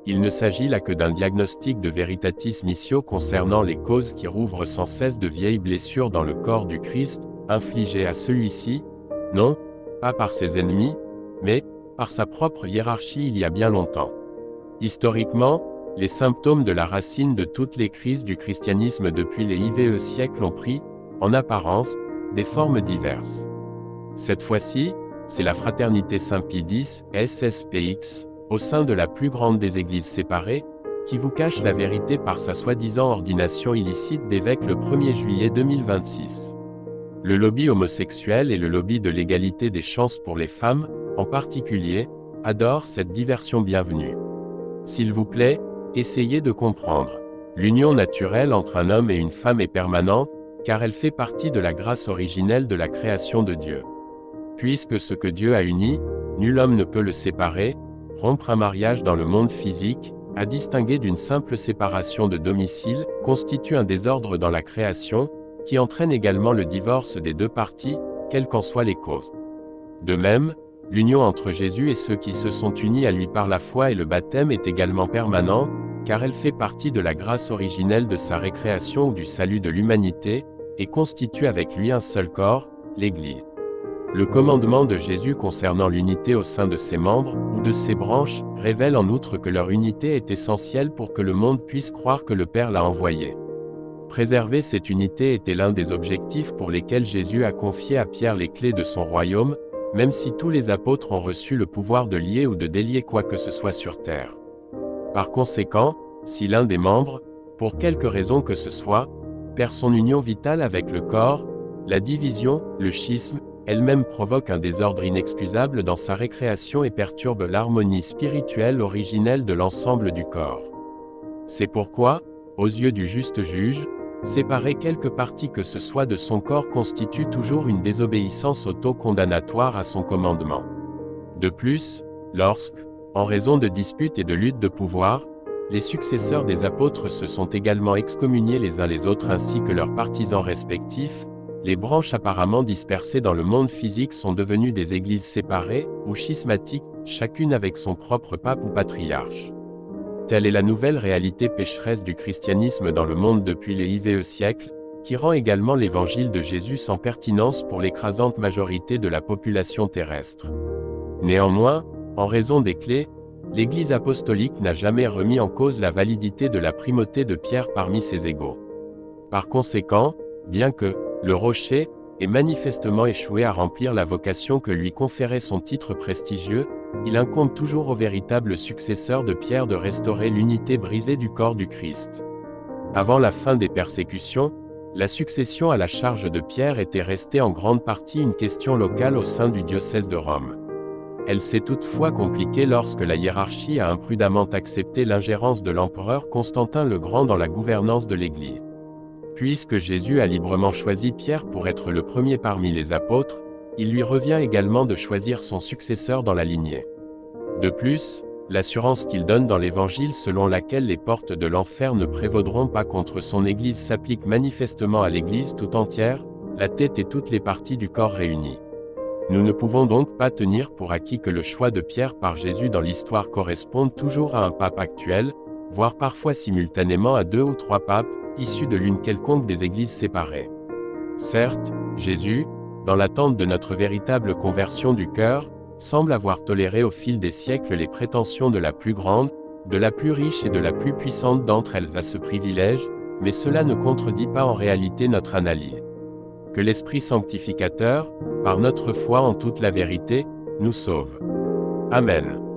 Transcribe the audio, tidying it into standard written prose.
Il ne s'agit là que d'un diagnostic de Veritatis Missio concernant les causes qui rouvrent sans cesse de vieilles blessures dans le corps du Christ, infligées à celui-ci, non, pas par ses ennemis, mais par sa propre hiérarchie il y a bien longtemps. Historiquement, les symptômes de la racine de toutes les crises du christianisme depuis les IVe siècles ont pris, en apparence, des formes diverses. Cette fois-ci, c'est la fraternité Saint-Pie X, SSPX, au sein de la plus grande des églises séparées, qui vous cache la vérité par sa soi-disant ordination illicite d'évêque le 1er juillet 2026. Le lobby homosexuel et le lobby de l'égalité des chances pour les femmes, en particulier, adorent cette diversion bienvenue. S'il vous plaît, essayez de comprendre. L'union naturelle entre un homme et une femme est permanente, car elle fait partie de la grâce originelle de la création de Dieu. Puisque ce que Dieu a uni, nul homme ne peut le séparer, rompre un mariage dans le monde physique, à distinguer d'une simple séparation de domicile, constitue un désordre dans la création, qui entraîne également le divorce des deux parties, quelles qu'en soient les causes. De même, l'union entre Jésus et ceux qui se sont unis à lui par la foi et le baptême est également permanente, car elle fait partie de la grâce originelle de sa récréation ou du salut de l'humanité, et constitue avec lui un seul corps, l'Église. Le commandement de Jésus concernant l'unité au sein de ses membres, ou de ses branches, révèle en outre que leur unité est essentielle pour que le monde puisse croire que le Père l'a envoyé. Préserver cette unité était l'un des objectifs pour lesquels Jésus a confié à Pierre les clés de son royaume, même si tous les apôtres ont reçu le pouvoir de lier ou de délier quoi que ce soit sur terre. Par conséquent, si l'un des membres, pour quelque raison que ce soit, perd son union vitale avec le corps, la division, le schisme, elle-même provoque un désordre inexcusable dans sa récréation et perturbe l'harmonie spirituelle originelle de l'ensemble du corps. C'est pourquoi, aux yeux du juste juge, séparer quelque partie que ce soit de son corps constitue toujours une désobéissance auto-condamnatoire à son commandement. De plus, lorsque, en raison de disputes et de luttes de pouvoir, les successeurs des apôtres se sont également excommuniés les uns les autres ainsi que leurs partisans respectifs, les branches apparemment dispersées dans le monde physique sont devenues des églises séparées, ou schismatiques, chacune avec son propre pape ou patriarche. Telle est la nouvelle réalité pécheresse du christianisme dans le monde depuis les IVe siècles, qui rend également l'évangile de Jésus sans pertinence pour l'écrasante majorité de la population terrestre. Néanmoins, en raison des clés, l'Église apostolique n'a jamais remis en cause la validité de la primauté de Pierre parmi ses égaux. Par conséquent, bien que le rocher ait manifestement échoué à remplir la vocation que lui conférait son titre prestigieux, il incombe toujours au véritable successeur de Pierre de restaurer l'unité brisée du corps du Christ. Avant la fin des persécutions, la succession à la charge de Pierre était restée en grande partie une question locale au sein du diocèse de Rome. Elle s'est toutefois compliquée lorsque la hiérarchie a imprudemment accepté l'ingérence de l'empereur Constantin le Grand dans la gouvernance de l'Église. Puisque Jésus a librement choisi Pierre pour être le premier parmi les apôtres, il lui revient également de choisir son successeur dans la lignée. De plus, l'assurance qu'il donne dans l'Évangile selon laquelle les portes de l'enfer ne prévaudront pas contre son Église s'applique manifestement à l'Église tout entière, la tête et toutes les parties du corps réunies. Nous ne pouvons donc pas tenir pour acquis que le choix de Pierre par Jésus dans l'histoire corresponde toujours à un pape actuel, voire parfois simultanément à 2 ou 3 papes, issus de l'une quelconque des églises séparées. Certes, Jésus, dans l'attente de notre véritable conversion du cœur, semble avoir toléré au fil des siècles les prétentions de la plus grande, de la plus riche et de la plus puissante d'entre elles à ce privilège, mais cela ne contredit pas en réalité notre analyse. Que l'Esprit sanctificateur, par notre foi en toute la vérité, nous sauve. Amen.